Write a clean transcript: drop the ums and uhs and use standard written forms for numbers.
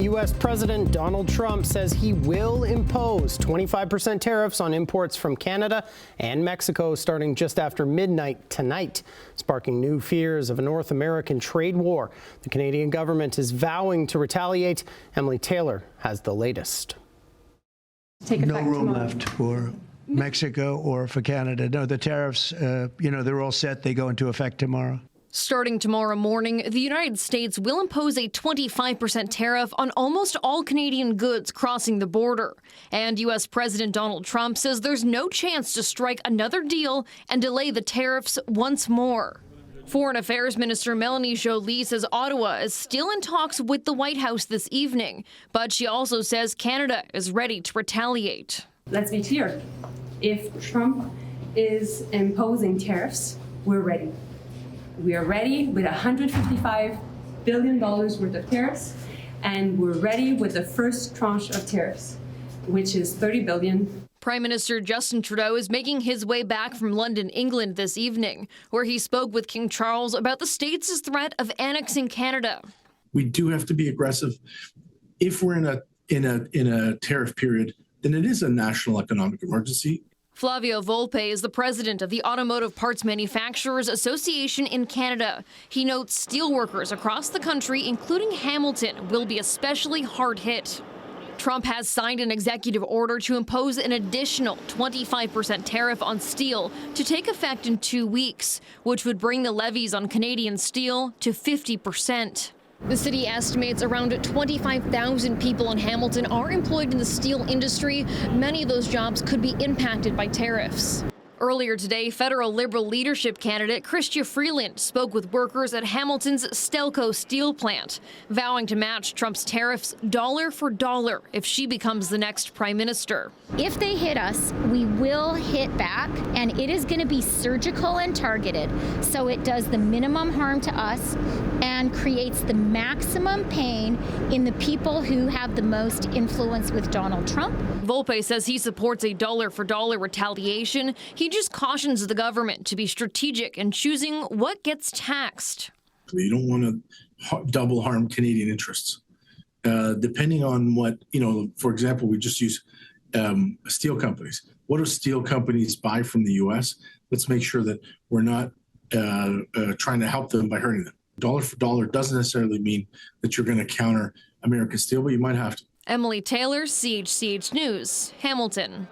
U.S. President Donald Trump says he will impose 25% tariffs on imports from Canada and Mexico starting just after midnight tonight, sparking new fears of a North American trade war. The Canadian government is vowing to retaliate. Emily Taylor has the latest. No room left for Mexico or for Canada. No, the tariffs, they're all set. They go into effect tomorrow. Starting tomorrow morning, the United States will impose a 25% tariff on almost all Canadian goods crossing the border. And U.S. President Donald Trump says there's no chance to strike another deal and delay the tariffs once more. Foreign Affairs Minister Melanie Joly says Ottawa is still in talks with the White House this evening, but she also says Canada is ready to retaliate. Let's be clear. If Trump is imposing tariffs, we're ready. We are ready with $155 billion worth of tariffs, and we're ready with the first tranche of tariffs, which is $30 billion. Prime Minister Justin Trudeau is making his way back from London, England this evening, where he spoke with King Charles about the states' threat of annexing Canada. We do have to be aggressive. If we're in a tariff period, then it is a national economic emergency. Flavio Volpe is the president of the Automotive Parts Manufacturers Association in Canada. He notes steelworkers across the country, including Hamilton, will be especially hard hit. Trump has signed an executive order to impose an additional 25% tariff on steel to take effect in 2 weeks, which would bring the levies on Canadian steel to 50%. The city estimates around 25,000 people in Hamilton are employed in the steel industry. Many of those jobs could be impacted by tariffs. Earlier today, federal Liberal leadership candidate Chrystia Freeland spoke with workers at Hamilton's Stelco steel plant, vowing to match Trump's tariffs dollar for dollar if she becomes the next prime minister. If they hit us, we will hit back, and it is going to be surgical and targeted, so it does the minimum harm to us and creates the maximum pain in the people who have the most influence with Donald Trump. Volpe says he supports a dollar-for-dollar retaliation. He just cautions the government to be strategic in choosing what gets taxed. You don't want to double harm Canadian interests. Depending on what, for example, we just use steel companies. What do steel companies buy from the U.S.? Let's make sure that we're not trying to help them by hurting them. Dollar for dollar doesn't necessarily mean that you're going to counter American steel, but you might have to. Emily Taylor, CHCH News, Hamilton.